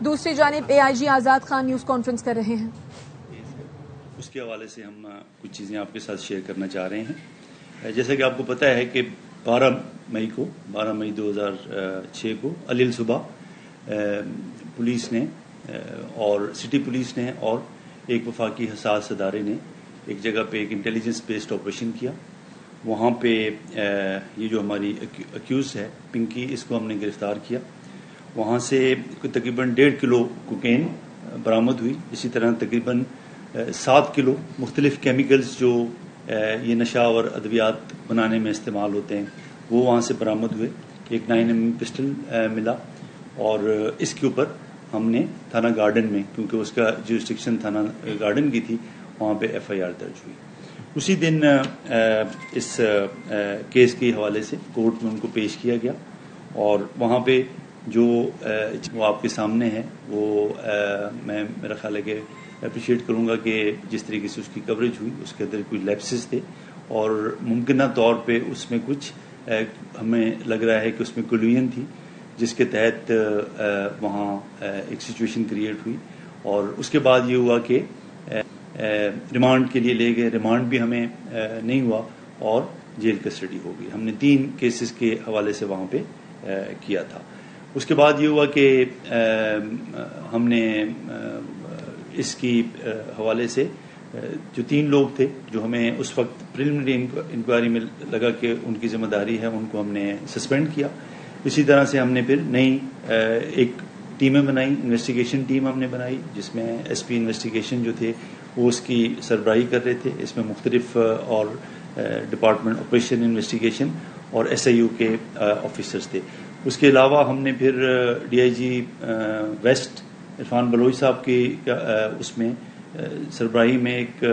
دوسری جانب AIG آزاد Khan news conference کر رہے ہیں. اس کے حوالے سے ہم کچھ چیزیں آپ کے ساتھ شیئر کرنا چاہ رہے ہیں. جیسا کہ آپ کو پتہ ہے کہ 12 مئی 2006 کو علیل صبح پولیس نے اور سٹی پولیس نے اور ایک وفاقی حساس ادارے نے ایک جگہ پہ ایک انٹیلیجنس بیسڈ آپریشن کیا. وہاں پہ یہ جو ہماری اکیوز ہے پنکی، اس کو ہم نے گرفتار کیا. وہاں سے تقریباً 1.5 کلو کوکین برآمد ہوئی. اسی طرح تقریباً 7 کلو مختلف کیمیکلز جو یہ نشہ اور ادویات بنانے میں استعمال ہوتے ہیں وہ وہاں سے برآمد ہوئے. ایک 9mm پسٹل ملا اور اس کے اوپر ہم نے تھانہ گارڈن میں، کیونکہ اس کا جورسڈکشن تھانہ گارڈن کی تھی، وہاں پہ FIR درج ہوئی. اسی دن اس کیس کے حوالے سے کورٹ میں ان کو پیش کیا گیا اور وہاں پہ جو وہ آپ کے سامنے ہے وہ میں میرا خیال ہے کہ اپریشیٹ کروں گا کہ جس طریقے سے اس کی کوریج ہوئی اس کے اندر کچھ لیپسز تھے اور ممکنہ طور پہ اس میں کچھ ہمیں لگ رہا ہے کہ اس میں کلوژن تھی، جس کے تحت وہاں ایک سچویشن کریٹ ہوئی. اور اس کے بعد یہ ہوا کہ ریمانڈ کے لیے لے گئے. ریمانڈ بھی ہمیں نہیں ہوا اور جیل کسٹڈی ہو گئی. ہم نے 3 کیسز کے حوالے سے وہاں پہ کیا تھا. اس کے بعد یہ ہوا کہ ہم نے اس کی حوالے سے جو 3 لوگ تھے جو ہمیں اس وقت پریلیمنری انکوائری میں لگا کہ ان کی ذمہ داری ہے، ان کو ہم نے سسپینڈ کیا. اسی طرح سے ہم نے پھر نئی ایک ٹیمیں بنائی، انویسٹیگیشن ٹیم ہم نے بنائی جس میں SP انویسٹیگیشن جو تھے وہ اس کی سربراہی کر رہے تھے. اس میں مختلف اور ڈپارٹمنٹ آپریشن انویسٹیگیشن اور SIU کے آفیسرز تھے. اس کے علاوہ ہم نے پھر DIG ویسٹ عرفان بلوچ صاحب کی اس میں سربراہی میں ایک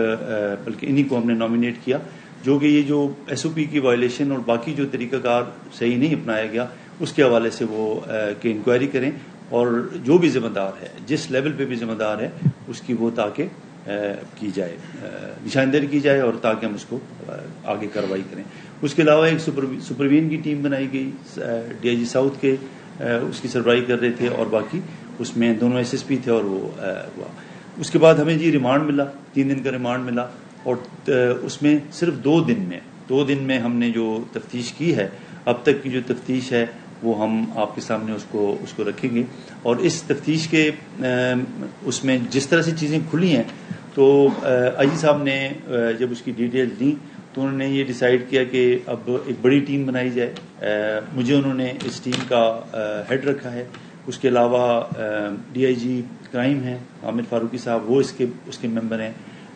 بلکہ انہی کو ہم نے نامینیٹ کیا جو کہ یہ جو SOP کی وائلیشن اور باقی جو طریقہ کار صحیح نہیں اپنایا گیا اس کے حوالے سے وہ کہ انکوائری کریں اور جو بھی ذمہ دار ہے جس لیول پہ بھی ذمہ دار ہے اس کی وہ تاکہ کی جائے، نشاندہی کی جائے اور تاکہ ہم اس کو آگے کارروائی کریں. اس کے علاوہ ایک سپروین کی ٹیم بنائی گئی، DIG ساؤتھ کے اس کی سربراہی کر رہے تھے اور باقی اس میں دونوں SSP تھے اور وہ ہوا. اس کے بعد ہمیں ریمانڈ ملا، 3 دن کا ریمانڈ ملا اور اس میں صرف 2 دن میں ہم نے جو تفتیش کی ہے، اب تک کی جو تفتیش ہے وہ ہم آپ کے سامنے اس کو رکھیں گے. اور اس تفتیش کے اس میں جس طرح سے چیزیں کھلی ہیں تو IG صاحب نے جب اس کی ڈیٹیل دی تو انہوں نے یہ ڈیسائیڈ کیا کہ اب ایک بڑی ٹیم بنائی جائے. مجھے انہوں نے اس ٹیم کا ہیڈ رکھا ہے. اس کے علاوہ DIG کرائم ہیں عامر فاروقی صاحب، وہ اس کے ممبر ہیں.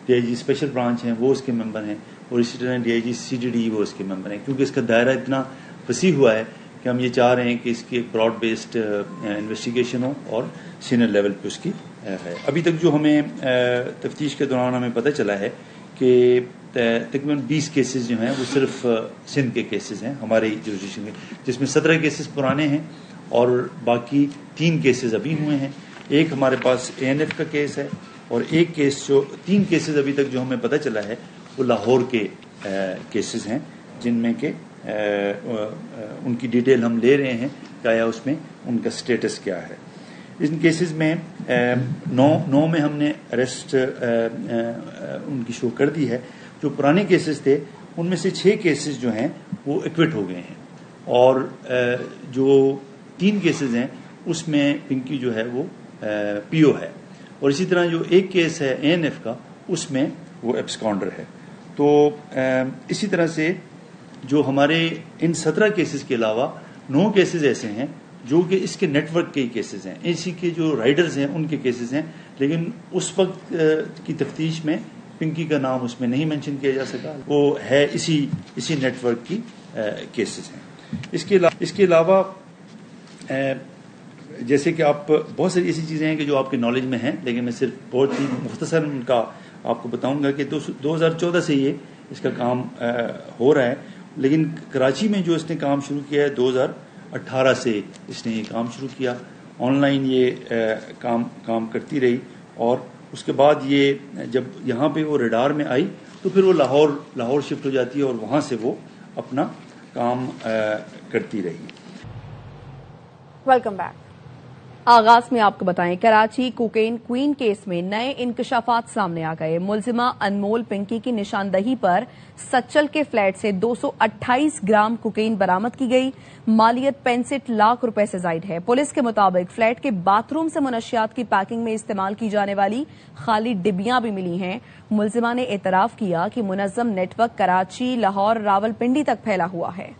DIG اسپیشل برانچ ہیں، وہ اس کے ممبر ہیں. اور اسی طرح DIG CGD وہ اس کے ممبر ہیں. کیونکہ اس کا دائرہ اتنا وسیع ہوا ہے کہ ہم یہ چاہ رہے ہیں کہ اس کی ایک براڈ بیسڈ انویسٹیگیشن ہو اور سینئر لیول پہ اس کی ہے. ابھی تک جو ہمیں تفتیش کے دوران ہمیں پتہ چلا ہے کہ تقریباً 20 کیسز جو ہیں وہ صرف سندھ کے کیسز ہیں ہمارے جورسڈکشن کے، جس میں 17 کیسز پرانے ہیں اور باقی 3 کیسز ابھی ہوئے ہیں. ایک ہمارے پاس ANF کا کیس ہے اور ایک کیس جو 3 کیسز ابھی تک جو ہمیں پتہ چلا ہے وہ لاہور کے کیسز ہیں، جن میں کہ ان کی ڈیٹیل ہم لے رہے ہیں کہ آیا اس میں ان کا سٹیٹس کیا ہے. ان کیسز میں 9 میں ہم نے اریسٹ ان کی شو کر دی ہے. جو پرانے کیسز تھے ان میں سے 6 کیسز جو ہیں وہ ایکوٹ ہو گئے ہیں اور جو 3 کیسز ہیں اس میں پنکی جو ہے وہ PO ہے اور اسی طرح جو ایک کیس ہے ANF کا اس میں وہ ایبسکانڈر ہے. تو اسی طرح سے جو ہمارے ان 17 کیسز کے علاوہ 9 کیسز ایسے ہیں جو کہ اس کے نیٹ ورک کے ہی کیسز ہیں، اسی کے جو رائڈرز ہیں ان کے کیسز ہیں، لیکن اس وقت کی تفتیش میں پنکی کا نام اس میں نہیں مینشن کیا جا سکا. وہ ہے اسی نیٹ ورک کی کیسز ہیں. اس کے علاوہ جیسے کہ آپ بہت ساری ایسی چیزیں ہیں کہ جو آپ کے نالج میں ہیں، لیکن میں صرف بہت ہی مختصر ان کا آپ کو بتاؤں گا کہ 2014 سے یہ اس کا کام ہو رہا ہے. لیکن کراچی میں جو اس نے کام شروع کیا ہے 2018 سے اس نے یہ کام شروع کیا. آن لائن یہ کام کرتی رہی اور اس کے بعد یہ جب یہاں پہ وہ ریڈار میں آئی تو پھر وہ لاہور شفٹ ہو جاتی ہے اور وہاں سے وہ اپنا کام کرتی رہی. Welcome back. آغاز میں آپ کو بتائیں، کراچی کوکین کوئین کیس میں نئے انکشافات سامنے آ گئے۔ ملزمہ انمول پنکی کی نشاندہی پر سچل کے فلیٹ سے 228 گرام کوکین برآمد کی گئی۔ مالیت 65 لاکھ روپے سے زائد ہے۔ پولیس کے مطابق فلیٹ کے باتھ روم سے منشیات کی پیکنگ میں استعمال کی جانے والی خالی ڈبیاں بھی ملی ہیں۔ ملزمہ نے اعتراف کیا کہ منظم نیٹ ورک کراچی، لاہور، راولپنڈی تک پھیلا ہوا ہے۔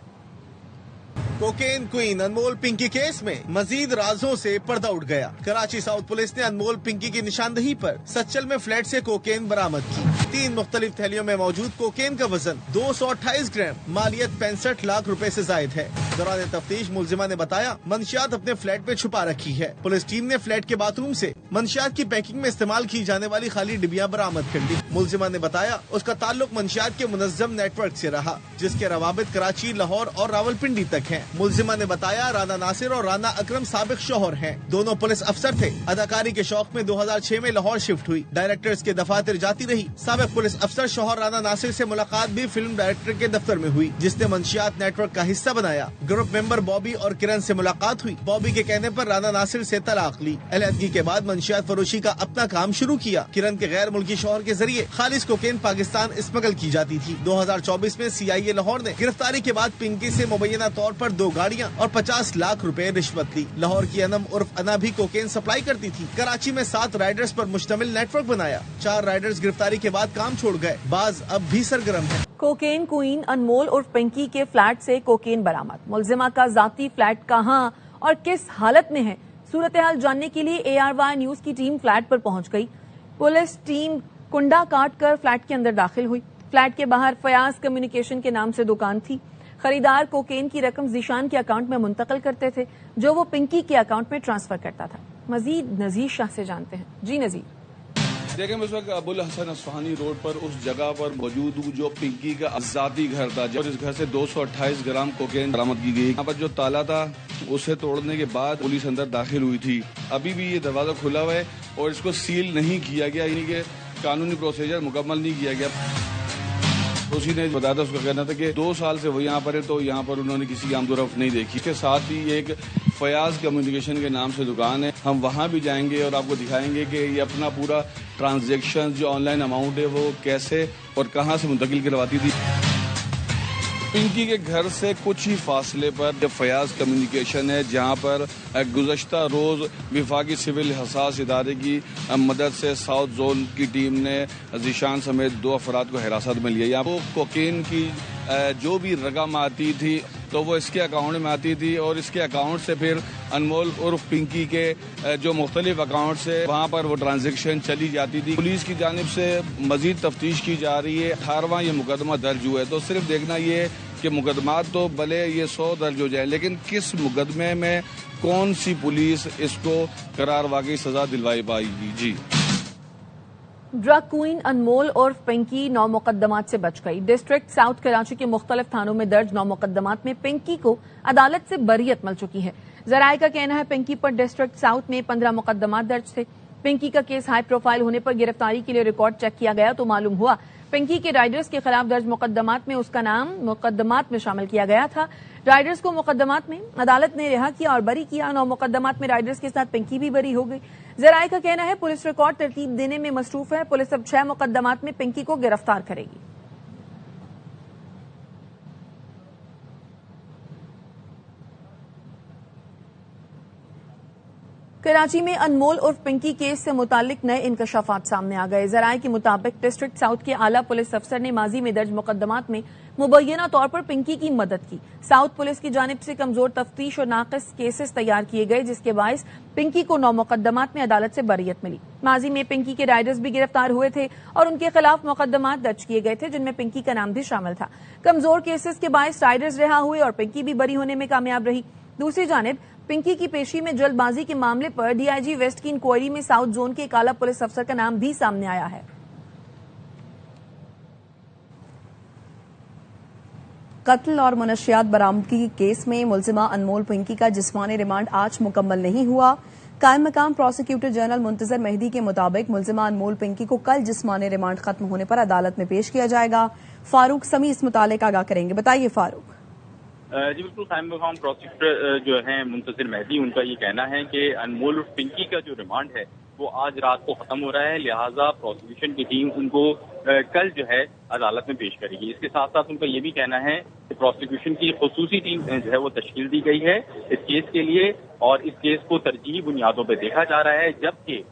کوکین کوئین انمول پنکی کیس میں مزید رازوں سے پردہ اٹھ گیا۔ کراچی ساؤتھ پولیس نے انمول پنکی کی نشاندہی پر سچل میں فلیٹ سے کوکین برآمد کی۔ 3 مختلف تھیلیوں میں موجود کوکین کا وزن 228 گرام، مالیت 65 لاکھ روپے سے زائد ہے۔ دوران تفتیش ملزمہ نے بتایا منشیات اپنے فلیٹ میں چھپا رکھی ہے۔ پولیس ٹیم نے فلیٹ کے باتھ روم سے منشیات کی پیکنگ میں استعمال کی جانے والی خالی ڈبیاں برآمد کر لی۔ ملزمہ نے بتایا اس کا تعلق منشیات کے منظم نیٹ ورک سے رہا، جس کے روابط کراچی، لاہور اور راولپنڈی تک ہیں۔ ملزمہ نے بتایا رانا ناصر اور رانا اکرم سابق شوہر ہیں۔ دونوں پولیس افسر تھے۔ اداکاری کے شوق میں 2006 میں لاہور شفٹ ہوئی۔ ڈائریکٹرز کے دفاتر جاتی رہی۔ سابق پولیس افسر شوہر رانا ناصر سے ملاقات بھی فلم ڈائریکٹر کے دفتر میں ہوئی، جس نے منشیات نیٹ ورک کا حصہ بنایا۔ گروپ ممبر بابی اور کرن سے ملاقات ہوئی۔ بابی کے کہنے پر رانا ناصر سے طلاق لی۔ علیحدگی کے بعد منشیات فروشی کا اپنا کام شروع کیا۔ کرن کے غیر ملکی شوہر کے ذریعے خالص کوکین پاکستان اسمگل کی جاتی تھی۔ 2024 میں CIA لاہور نے گرفتاری کے بعد پنکی سے مبینہ طور پر 2 گاڑیاں اور 50 لاکھ روپے رشوت لی۔ لاہور کی انم عرف انا بھی کوکین سپلائی کرتی تھی۔ کراچی میں 7 رائڈرز پر مشتمل نیٹ ورک بنایا۔ 4 رائڈرز گرفتاری کے بعد کام چھوڑ گئے، بعض اب بھی سرگرم ہیں۔ کوکین کوئین انمول اور پنکی کے فلیٹ سے کوکین برآمد۔ ملزمہ کا ذاتی فلیٹ کہاں اور کس حالت میں ہے، صورتحال جاننے کے لیے ARY نیوز کی ٹیم فلیٹ پر پہنچ گئی۔ پولیس ٹیم کنڈا کاٹ کر فلیٹ کے اندر داخل ہوئی۔ فلیٹ کے باہر فیاض کمیونیکیشن کے نام سے دکان تھی۔ خریدار کوکین کی رقم ذیشان کے اکاؤنٹ میں منتقل کرتے تھے، جو وہ پنکی کے اکاؤنٹ میں ٹرانسفر کرتا تھا۔ مزید نذیر شاہ سے جانتے ہیں۔ جی نذیر۔ دیکھیں میں اس وقت ابو الحسن اصفہانی روڈ پر اس جگہ پر موجود ہوں جو پنکی کا ذاتی گھر تھا، اور اس گھر سے 228 گرام کوکین برآمد کی گئی۔ یہاں پر جو تالا تھا اسے توڑنے کے بعد پولیس اندر داخل ہوئی تھی۔ ابھی بھی یہ دروازہ کھلا ہوا ہے اور اس کو سیل نہیں کیا گیا، یعنی کہ قانونی پروسیجر مکمل نہیں کیا گیا۔ اسی نے بتایا تھا، اس کا کہنا تھا کہ 2 سال سے وہ یہاں پر ہے، تو یہاں پر انہوں نے کسی آمد و رفت نہیں دیکھی۔ اس کے ساتھ ہی ایک فیاض کمیونیکیشن کے نام سے دکان ہے، ہم وہاں بھی جائیں گے اور آپ کو دکھائیں گے کہ یہ اپنا پورا ٹرانزیکشن جو آن لائن اماؤنٹ ہے وہ کیسے اور کہاں سے منتقل کرواتی تھی۔ پنکی کے گھر سے کچھ ہی فاصلے پر فیاض کمیونیکیشن ہے، جہاں پر گزشتہ روز وفاقی سول حساس ادارے کی مدد سے ساؤتھ زون کی ٹیم نے ذیشان سمیت 2 افراد کو حراست میں لیا۔ یہاں کوکین کی جو بھی رقم آتی تھی تو وہ اس کے اکاؤنٹ میں آتی تھی، اور اس کے اکاؤنٹ سے پھر انمول عرف پنکی کے جو مختلف اکاؤنٹ سے وہاں پر وہ ٹرانزیکشن چلی جاتی تھی۔ پولیس کی جانب سے مزید تفتیش کی جا رہی ہے۔ 18واں یہ مقدمہ درج ہوا ہے، تو صرف دیکھنا یہ ہے کہ مقدمات تو بھلے یہ 100 درج ہو جائیں، لیکن کس مقدمے میں کون سی پولیس اس کو قرار واقعی سزا دلوائی پائے گی۔ جی ڈرگ کوئین انمول اور پنکی 9 مقدمات سے بچ گئی۔ ڈسٹرکٹ ساؤتھ کراچی کے مختلف تھانوں میں درج 9 مقدمات میں پنکی کو عدالت سے بریت مل چکی ہے۔ ذرائع کا کہنا ہے پنکی پر ڈسٹرکٹ ساؤتھ میں 15 مقدمات درج تھے۔ پنکی کا کیس ہائی پروفائل ہونے پر گرفتاری کے لیے ریکارڈ چیک کیا گیا تو معلوم ہوا پنکی کے رائڈرز کے خلاف درج مقدمات میں اس کا نام مقدمات میں شامل کیا گیا تھا۔ رائڈرز کو مقدمات میں عدالت نے رہا کیا اور بری کیا۔ 9 مقدمات میں رائڈرز کے ساتھ پنکی بھی بری ہو گئی۔ ذرائع کا کہنا ہے پولیس ریکارڈ ترتیب دینے میں مصروف ہے۔ پولیس اب 6 مقدمات میں پنکی کو گرفتار کرے گی۔ کراچی میں انمول اور پنکی کیس سے متعلق نئے انکشافات سامنے آ گئے۔ ذرائع کے مطابق ڈسٹرکٹ ساؤتھ کے اعلیٰ پولیس افسر نے ماضی میں درج مقدمات میں مبینہ طور پر پنکی کی مدد کی۔ ساؤتھ پولیس کی جانب سے کمزور تفتیش اور ناقص کیسز تیار کیے گئے، جس کے باعث پنکی کو 9 مقدمات میں عدالت سے بریت ملی۔ ماضی میں پنکی کے رائڈرز بھی گرفتار ہوئے تھے اور ان کے خلاف مقدمات درج کیے گئے تھے، جن میں پنکی کا نام بھی شامل تھا۔ کمزور کیسز کے باعث رائڈرز رہا ہوئے اور پنکی بھی بری ہونے میں کامیاب رہی۔ دوسری جانب پنکی کی پیشی میں جلد بازی کے معاملے پر DIG ویسٹ کی انکوائری میں ساؤتھ زون کے ایک اعلیٰ پولیس افسر کا نام بھی سامنے آیا ہے۔ قتل اور منشیات برآمدگی کے کیس میں ملزمہ انمول پنکی کا جسمانی ریمانڈ آج مکمل نہیں ہوا۔ قائم مقام پروسیکیوٹر جنرل منتظر مہدی کے مطابق ملزمہ انمول پنکی کو کل جسمانی ریمانڈ ختم ہونے پر عدالت میں پیش کیا جائے گا۔ فاروق سمی اس متعلق آگاہ کریں گے۔ بتائیے فاروق۔ جی بالکل، قائم مقام پروسیکیوٹر جو ہیں منتظر مہدی، ان کا یہ کہنا ہے کہ انمول اور پنکی کا جو ریمانڈ ہے وہ آج رات کو ختم ہو رہا ہے، لہٰذا پروسیکیوشن کی ٹیم ان کو کل جو ہے عدالت میں پیش کرے گی۔ اس کے ساتھ ساتھ ان کا یہ بھی کہنا ہے کہ پروسیکیوشن کی خصوصی ٹیم جو ہے وہ تشکیل دی گئی ہے اس کیس کے لیے، اور اس کیس کو ترجیحی بنیادوں پہ دیکھا جا رہا ہے، جبکہ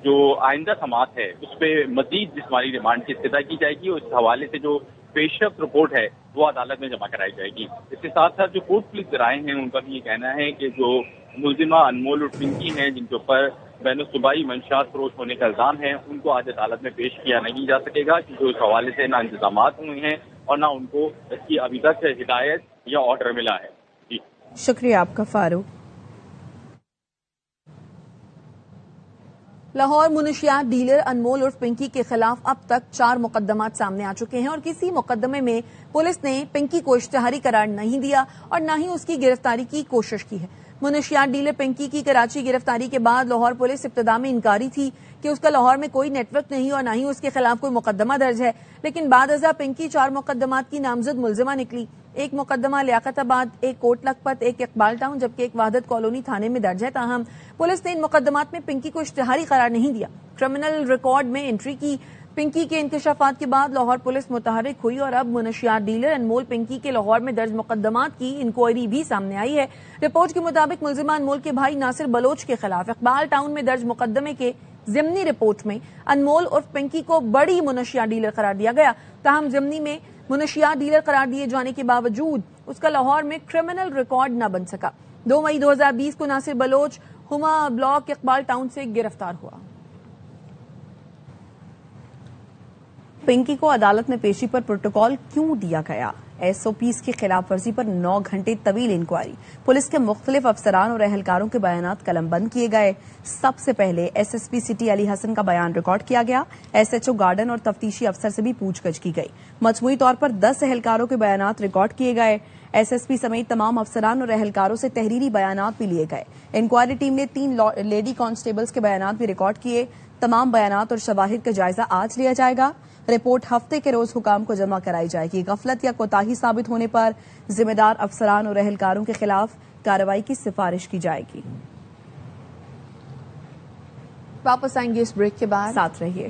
جو آئندہ سماعت ہے اس پہ مزید جسمانی ریمانڈ کی استدعا کی جائے گی، اور اس حوالے سے جو پیش رفت رپورٹ ہے وہ عدالت میں جمع کرائی جائے گی۔ اس کے ساتھ ساتھ جو کورٹ پولیس ذرائع ہیں ان کا بھی یہ کہنا ہے کہ جو ملزمہ انمول اور پنکی ہیں جن کے اوپر بین الصوبائی منشیات فروش ہونے کا الزام ہے، ان کو آج عدالت میں پیش کیا نہیں جا سکے گا، کیونکہ اس حوالے سے نہ انتظامات ہوئے ہیں اور نہ ان کو اس کی ابھی تک ہدایت یا آرڈر ملا ہے۔ جی شکریہ آپ کا فاروق۔ لاہور منشیات ڈیلر انمول عرف پنکی کے خلاف اب تک 4 مقدمات سامنے آ چکے ہیں، اور کسی مقدمے میں پولیس نے پنکی کو اشتہاری قرار نہیں دیا اور نہ ہی اس کی گرفتاری کی کوشش کی ہے۔ منشیات ڈیلر پنکی کی کراچی گرفتاری کے بعد لاہور پولیس ابتدا میں انکاری تھی کہ اس کا لاہور میں کوئی نیٹ ورک نہیں اور نہ ہی اس کے خلاف کوئی مقدمہ درج ہے، لیکن بعد ازاں پنکی 4 مقدمات کی نامزد ملزمہ نکلی۔ ایک مقدمہ لیاقت آباد، ایک کوٹ لکھپت، ایک اقبال ٹاؤن جبکہ ایک وحدت کالونی تھانے میں درج ہے۔ تاہم پولیس نے ان مقدمات میں پنکی کو اشتہاری قرار نہیں دیا، کرمنل ریکارڈ میں انٹری کی۔ پنکی کے انکشافات کے بعد لاہور پولیس متحرک ہوئی اور اب منشیات ڈیلر انمول پنکی کے لاہور میں درج مقدمات کی انکوائری بھی سامنے آئی ہے۔ رپورٹ کے مطابق ملزمہ انمول کے بھائی ناصر بلوچ کے خلاف اقبال ٹاؤن میں درج مقدمے کے ضمنی رپورٹ میں انمول عرف پنکی کو بڑی منشیات ڈیلر قرار دیا گیا، تاہم ضمنی میں منشیات ڈیلر قرار دیے جانے کے باوجود اس کا لاہور میں کرمنل ریکارڈ نہ بن سکا۔ 2 مئی 2020 کو ناصر بلوچ ہما بلاک اقبال ٹاؤن سے گرفتار ہوا۔ پنکی کو عدالت میں پیشی پر پروٹوکال کیوں دیا گیا؟ ایس او پیز کی خلاف ورزی پر 9 گھنٹے طویل انکوائری، پولیس کے مختلف افسران اور اہلکاروں کے بیانات قلم بند کیے گئے۔ سب سے پہلے ایس ایس پی سٹی علی حسن کا بیان ریکارڈ کیا گیا، ایس ایچ او گارڈن اور تفتیشی افسر سے بھی پوچھ گچھ کی گئی۔ مجموعی طور پر 10 اہلکاروں کے بیانات ریکارڈ کیے گئے۔ ایس ایس پی سمیت تمام افسران اور اہلکاروں سے تحریری بیانات بھی لیے گئے۔ انکوائری ٹیم نے 3 لیڈی کانسٹیبلز کے بیانات بھی ریکارڈ کیے۔ تمام بیانات اور شواہد کا جائزہ آج لیا جائے گا۔ رپورٹ ہفتے کے روز حکام کو جمع کرائی جائے گی۔ غفلت یا کوتاہی ثابت ہونے پر ذمہ دار افسران اور اہلکاروں کے خلاف کارروائی کی سفارش کی جائے گی۔ واپس آئیں گے اس بریک کے بعد، ساتھ رہیے۔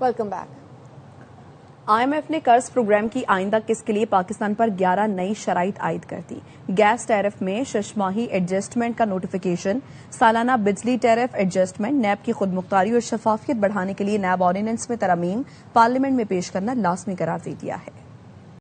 Welcome back. I M F نے قرض پروگرام کی آئندہ قسط کے لیے پاکستان پر 11 نئی شرائط عائد کر دی۔ گیس ٹیرف میں 6 ماہی ایڈجسٹمنٹ کا نوٹیفیکیشن، سالانہ بجلی ٹیرف ایڈجسٹمنٹ، نیب کی خود مختاری اور شفافیت بڑھانے کے لیے نیب آرڈیننس میں ترامیم پارلیمنٹ میں پیش کرنا لازمی قرار دے دیا ہے۔